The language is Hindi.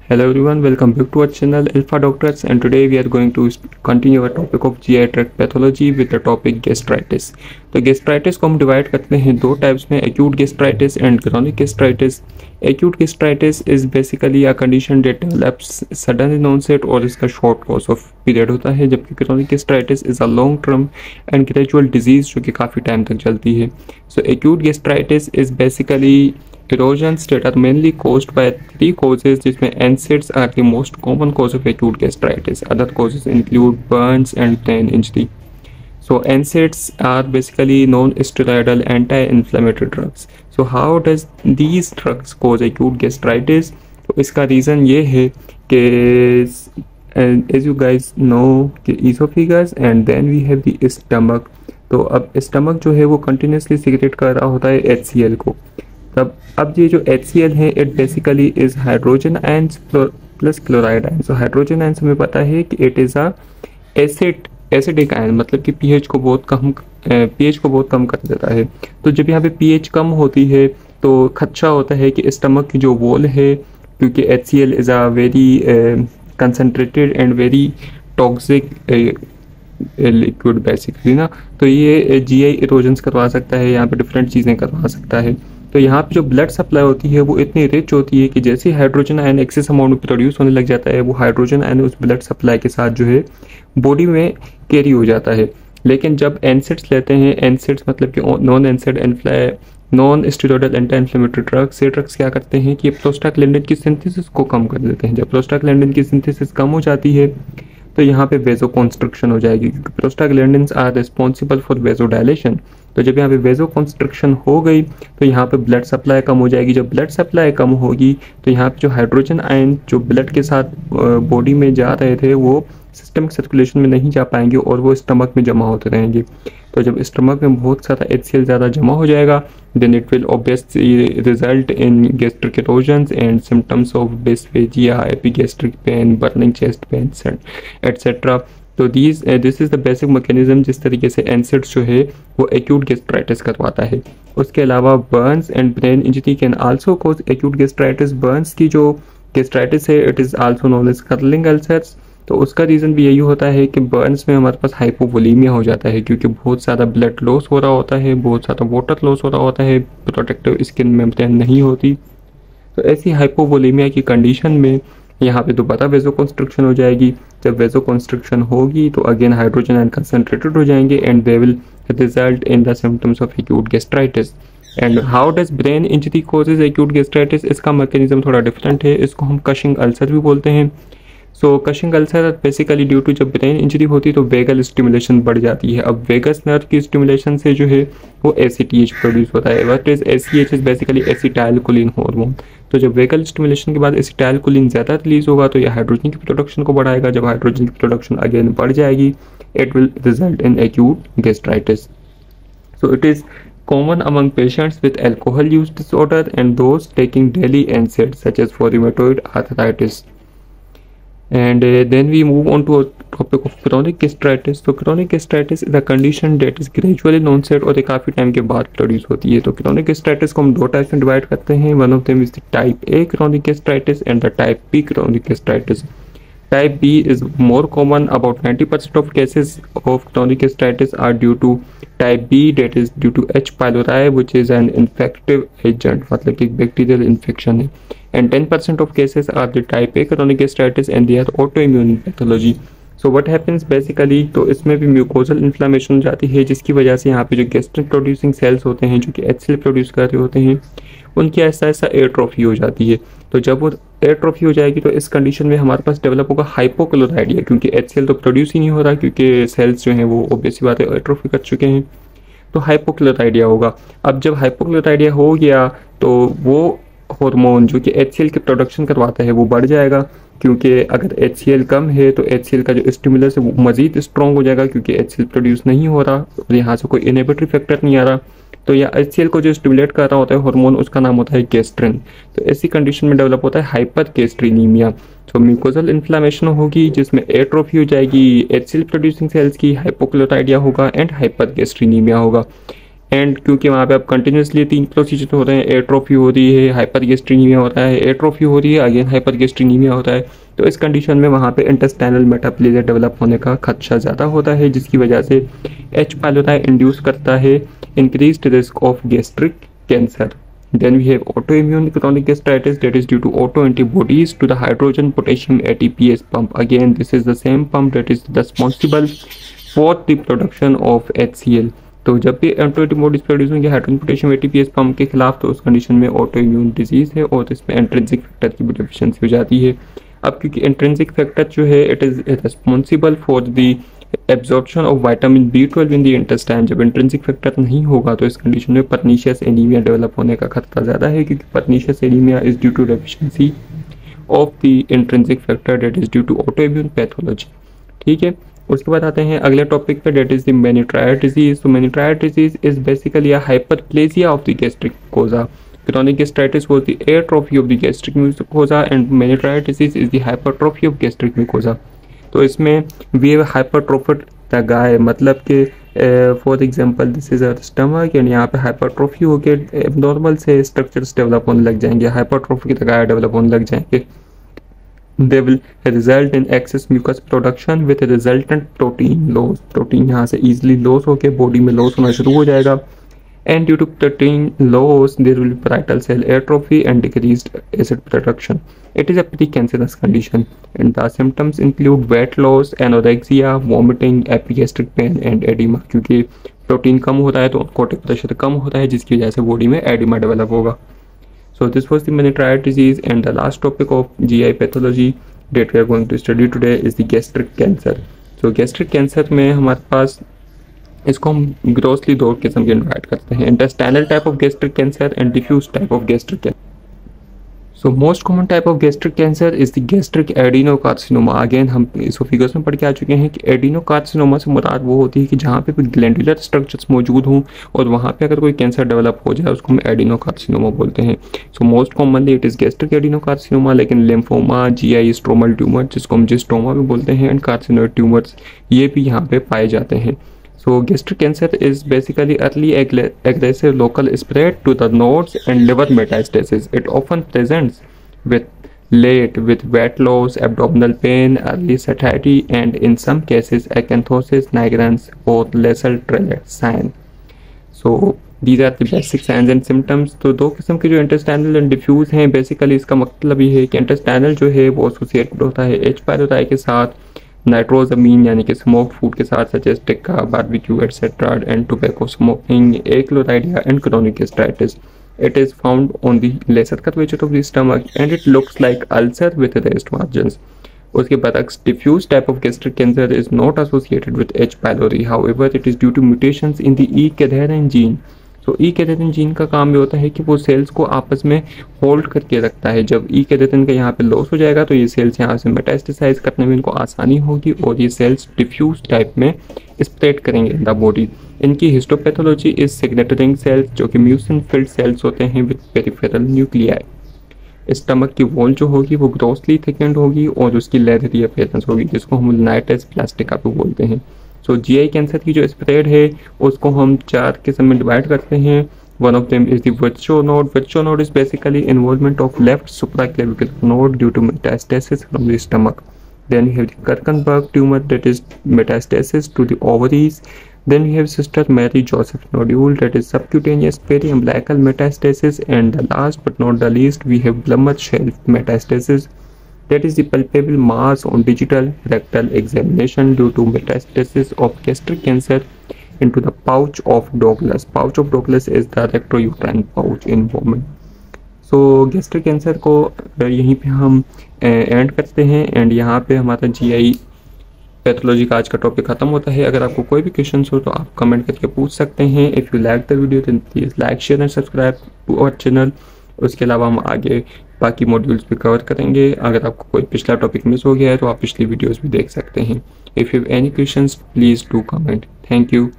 Hello everyone, welcome back to our channel Alpha Doctors, and today we are going to continue our topic of GI tract pathology with the topic gastritis. तो gastritis को हम डिवाइड करते हैं दो टाइप्स में, acute gastritis and chronic gastritis. Acute gastritis is basically a condition that develops sudden in onset और इसका short course of period होता है, जबकि chronic gastritis is a long term and gradual disease जो कि काफ़ी टाइम तक चलती है. So acute gastritis is basically erosions that are mainly caused by three causes, जिसमें NSAIDs are the most common cause of acute gastritis. Other causes include burns and brain injury. So NSAIDs are basically non-steroidal anti-inflammatory drugs. So how does these drugs cause acute gastritis? तो इसका रीज़न ये है कि as you guys know कि esophagus and then we have the stomach. तो अब stomach जो है वो continuously secrete कर रहा होता है HCl को. तब अब ये जो HCl है it basically is hydrogen ions plus chloride ion. So hydrogen ions हमें पता है कि it is a acidic ion, मतलब कि pH को बहुत कम कर देता है. तो जब यहाँ पे pH कम होती है तो खदशा होता है कि स्टमक की जो वॉल है, क्योंकि HCl is a very concentrated and very toxic liquid basically ना, तो ये GI इरोजन्स करवा सकता है, यहाँ पे डिफरेंट चीज़ें करवा सकता है. तो यहाँ पे जो ब्लड सप्लाई होती है वो इतनी रिच होती है कि जैसे ही हाइड्रोजन आयन एक्सेस अमाउंट में प्रोड्यूस होने लग जाता है, वो हाइड्रोजन आयन उस ब्लड सप्लाई के साथ जो है बॉडी में कैरी हो जाता है. लेकिन जब एनसेड्स लेते हैं, एनसेड्स मतलब कि non steroidal anti inflammatory drugs, ये ड्रग्स क्या करते हैं कि प्रोस्टाग्लैंडिन की सिंथेसिस को कम कर देते हैं. जब प्रोस्टाग्लैंडिन की सिंथेसिस कम हो जाती है तो यहाँ पे वेजोकॉन्स्ट्रिक्शन हो जाएगी, क्योंकि प्रोस्टाग्लैंडिन्स आर रिस्पॉन्सिबल फॉर वेजोडायलेशन. तो जब यहाँ पे वेजोकॉन्स्ट्रिक्शन हो गई तो यहाँ पे ब्लड सप्लाई कम हो जाएगी. जब ब्लड सप्लाई कम होगी तो यहाँ पे जो हाइड्रोजन आयन जो ब्लड के साथ बॉडी में जा रहे थे वो सिस्टमिक सर्कुलेशन में नहीं जा पाएंगे और वो स्टमक में जमा होते रहेंगे. तो जब स्टमक में बहुत सारा HCl ज़्यादा जमा हो जाएगा then it will obviously result in gastric erosions and symptoms of dysphagia, epigastric pain, burning chest pain etcetera. तो this is the basic mechanism जिस तरीके से एनसेड्स जो है वो एक्यूट गैस्ट्राइटिस करवाता है. उसके अलावा burns and brain injury can also cause acute gastritis. Burns की जो गैस्ट्राइटिस है it is also known as Curling ulcers. तो उसका रीज़न भी यही होता है कि बर्न्स में हमारे पास हाइपोवोलीमिया हो जाता है, क्योंकि बहुत ज़्यादा ब्लड लॉस हो रहा होता है, बहुत ज़्यादा वाटर लॉस हो रहा होता है, प्रोटेक्टिव स्किन मेम्ब्रेन नहीं होती. तो ऐसी हाइपोवोलीमिया की कंडीशन में यहाँ पे दोबारा वेजोकॉन्स्ट्रिक्शन हो जाएगी. जब वेजोकॉन्स्ट्रिक्शन होगी तो अगेन हाइड्रोजन आयन कंसनट्रेटेड हो जाएंगे and they will result in the symptoms of acute gastritis. And how does brain injury causes acute gastritis? इसका मैकेनिज्म थोड़ा डिफरेंट है. इसको हम कशिंग अल्सर भी बोलते हैं. So Cushing ulcer basically due to जब ब्रेन इंजरी होती है तो वेगल स्टिमुलेशन बढ़ जाती है. अब वेगस नर्व की स्टिमुलेशन से जो है वो ACTH प्रोड्यूस होता है. What is ACTH? Is basically acetylcholine hormone. तो जब वेगल स्टिमुलेशन के बाद एसिटाइलकोलिन ज़्यादा रिलीज होगा तो यह हाइड्रोजन की प्रोडक्शन को बढ़ाएगा. जब हाइड्रोजन की प्रोडक्शन अगेन बढ़ जाएगी it will result in acute gastritis. So it is common among patients with alcohol use disorder and those taking daily NSAIDs such as for rheumatoid arthritis. And then we move on to a topic of chronic gastritis. तो chronic gastritis is a condition that is gradual in onset और ये काफ़ी टाइम के बाद प्रोड्यूस होती है. तो chronic gastritis को हम दो टाइप में डिवाइड करते हैं. One of them is the type A chronic gastritis and the type B chronic gastritis. Type B is more common. About 90% of cases of chronic gastritis are due to type B, that is due to H. pylori, which is an infective agent, मतलब कि bacterial infection है. And 10% of cases are the type A chronic gastritis and they are autoimmune pathology. So what happens basically, तो इसमें भी म्यूकोजल इन्फ्लामेशन हो जाती है जिसकी वजह से यहाँ पे जो गैस्ट्रिक प्रोड्यूसिंग सेल्स होते हैं जो कि HCl प्रोड्यूस कर रहे होते हैं उनकी ऐसा ऐसा एट्रोफी हो जाती है. तो जब वो एट्रोफी हो जाएगी तो इस कंडीशन में हमारे पास डेवलप होगा हाइपोक्लोराइडिया, क्योंकि HCl तो प्रोड्यूस ही नहीं हो रहा, क्योंकि सेल्स जो हैं वो ऑब्वियसली बात है एट्रोफी कर चुके हैं. तो हाइपोक्लोराइडिया होगा. अब जब हाइपोक्लोराइडिया हो गया तो वो हार्मोन जो कि HCl के प्रोडक्शन करवाता है वो बढ़ जाएगा, क्योंकि अगर HCl कम है तो HCl का जो स्टिमुलस है वो मज़ीद स्ट्रॉन्ग हो जाएगा, क्योंकि HCl प्रोड्यूस नहीं हो रहा और यहाँ से कोई इनहिबिटरी फैक्टर नहीं आ रहा. तो यह HCl को जो स्टिमुलेट कर रहा होता है हार्मोन उसका नाम होता है गैस्ट्रिन. तो ऐसी कंडीशन में डेवलप होता है हाइपर गैस्ट्रिनीमिया. तो म्यूकोजल इन्फ्लामेशन होगी जिसमें एट्रोफी हो जाएगी HCl प्रोड्यूसिंग सेल्स की, हाइपोक्लोराइडिया होगा एंड हाइपर गैस्ट्रिनीमिया होगा. एंड क्योंकि वहाँ पे अब कंटिन्यूसली 3 प्रोसीजर हो रहे हैं, एट्रोफी हो रही है, हाइपरगैस्ट्रीनीमिया होता है, एट्रोफी हो रही है, अगेन हाइपरगैस्ट्रीनीमिया होता है, तो इस कंडीशन में वहाँ पे इंटेस्टाइनल मेटाप्लेजिया डेवलप होने का खदशा ज़्यादा होता है, जिसकी वजह से एच पाइलोरी इंड्यूस करता है increased risk of gastric cancer. Then we have autoimmune chronic gastritis, that is due to autoantibodies to the hydrogen potassium ATPase pump. Again, this is the same pump that is responsible for the production of HCl. तो जब भी एंटीबॉडीज प्रोड्यूस होंगे हाइड्रोजन पोटेशियम एटीपीएस पंप के खिलाफ, तो उस कंडीशन में ऑटो इम्यून डिजीज है और इसमें एंट्रेंसिक फैक्टर की भी डिफिशियंसी हो जाती है. अब क्योंकि एंट्रेंसिक फैक्टर जो है it is responsible for the absorption of vitamin B12 in the intestine. जब इंट्रिंसिक फैक्टर नहीं होगा तो इस कंडीशन में पर्नीशियस एनीमिया डेवलप होने का खतरा ज़्यादा है, क्योंकि pernicious anaemia is due to deficiency of the intrinsic factor that is due to autoimmune pathology. ठीक है, उसके बाद आते हैं अगले टॉपिक पे, that is the Menetrier disease. तो Menetrier disease is basically a hyperplasia of the gastric mucosa. Chronic gastritis was the atrophy of the gastric mucosa and meningitis disease is the hypertrophy of gastric mucosa. तो इसमें वी हैव हाइपरट्रोफिड द गाय, मतलब कि for example this is our stomach and यहाँ पे हाइपरट्रोफी हो के एबनॉर्मल से स्ट्रक्चर्स डेवलप होने लग जाएंगे, हाइपरट्रोफी की गाय डेवलप होने लग जाएंगे. They will result in excess mucus production with resultant protein loss. Protein यहाँ से ईजिली लॉस होकर बॉडी में लॉस होना शुरू हो जाएगा. And due to protein loss, there will be parietal cell atrophy and decreased acid production. It is a precancerous condition, and the symptoms include weight loss, anorexia, vomiting, epigastric pain, and edema. क्योंकि प्रोटीन कम होता है तो कोटिक प्रेशर कम होता है, जिसकी वजह से बॉडी में एडिमा डेवलप होगा. So this was the meningitis disease, and the last topic of GI pathology that we are going to study today is the gastric cancer. So gastric cancer में हमारे पास इसको हम ग्रोसली दो किस्म के डिवाइड करते हैं, intestinal type of gastric cancer and diffuse type of gastric cancer. So most common type of gastric cancer is the gastric adenocarcinoma. Again हम इसको फिगर्स में पढ़ के आ चुके हैं कि एडिनोकार्सिनोमा से मुराद वो होती है कि जहाँ पे कोई ग्लैंडुलर स्ट्रक्चर्स मौजूद हों और वहाँ पे अगर कोई कैंसर डेवलप हो जाए उसको हम एडिनोकार्सिनोमा बोलते हैं. So most commonly it is gastric adenocarcinoma, लेकिन लिम्फोमा, GI स्ट्रोमल ट्यूमर जिसको हम जिस्टोमा भी बोलते हैं, एंड कार्सिनोइड ट्यूमर्स ये भी यहाँ पे पाए जाते हैं. So gastric cancer is basically early aggressive local spread to the nodes and liver metastasis. It often presents with weight loss, abdominal pain, early satiety, and in some cases acanthosis nigrans or lesser Tourette sign. So these are the basic signs and symptoms. तो दो किस्म के जो इंटेस्टाइनल एंड डिफ्यूज हैं, बेसिकली इसका मतलब ये है कि इंटेस्टाइनल जो है वो एसोसिएटेड होता है H पाइलोरी के साथ, नाइट्रोजमीन यानी कि स्मोक फूड के साथ such as tikka, barbecue etcetera and tobacco smoking, achlorhydria and chronic gastritis. It is found on the lesser curvature of the stomach and it looks like ulcer with raised margins. उसके बरक्स diffuse type of gastric cancer is not associated with H pylori. However, it is due to mutations in the E. cadherin gene. तो ई कैडेरिन जीन का काम ये होता है कि वो सेल्स को आपस में होल्ड करके रखता है. जब ई कैडेरिन का यहाँ पे लॉस हो जाएगा तो ये सेल्स यहाँ से मेटास्टेसाइज करने में इनको आसानी होगी और ये सेल्स डिफ्यूज टाइप में स्प्रेड करेंगे इन द बॉडी. इनकी हिस्टोपैथोलॉजी इज सिग्नेचरिंग सेल्स जो कि म्यूसिन फिल्ड सेल्स होते हैं विद पेरिफेरल न्यूक्लियाई. स्टमक की वॉल जो होगी वो ग्रोसली थिकेंड होगी और उसकी लेदरी अपीयरेंस होगी, जिसको हम लाइटस प्लास्टिका भी बोलते हैं. सो GI कैंसर की जो स्प्रेड है उसको हम 4 किस्म में डिवाइड करते हैं. One of them is the Virchow node. Virchow node is basically involvement of left supraclavicular node due to metastasis from the stomach. Then we have the Kirkenberg tumor that is metastasis to the ovaries. Then we have Sister Mary Joseph nodule that is subcutaneous periumbilical metastasis, and the last but not the least we have Blummer shelf metastasis. That is the palpable mass on digital rectal examination due to metastasis of gastric cancer into the pouch of Douglas. Pouch of Douglas is the rectouterine pouch in women. So gastric cancer को यहीं पे हम एंड करते हैं एंड यहाँ पे हमारा GI पैथोलॉजी का आज का टॉपिक खत्म होता है. अगर आपको कोई भी क्वेश्चन हो तो आप कमेंट करके पूछ सकते हैं. If you like the video then please like share and subscribe to our channel. उसके अलावा हम आगे बाकी मॉड्यूल्स भी कवर करेंगे. अगर आपको कोई पिछला टॉपिक मिस हो गया है तो आप पिछली वीडियोस भी देख सकते हैं. If you have any questions please do comment. Thank you.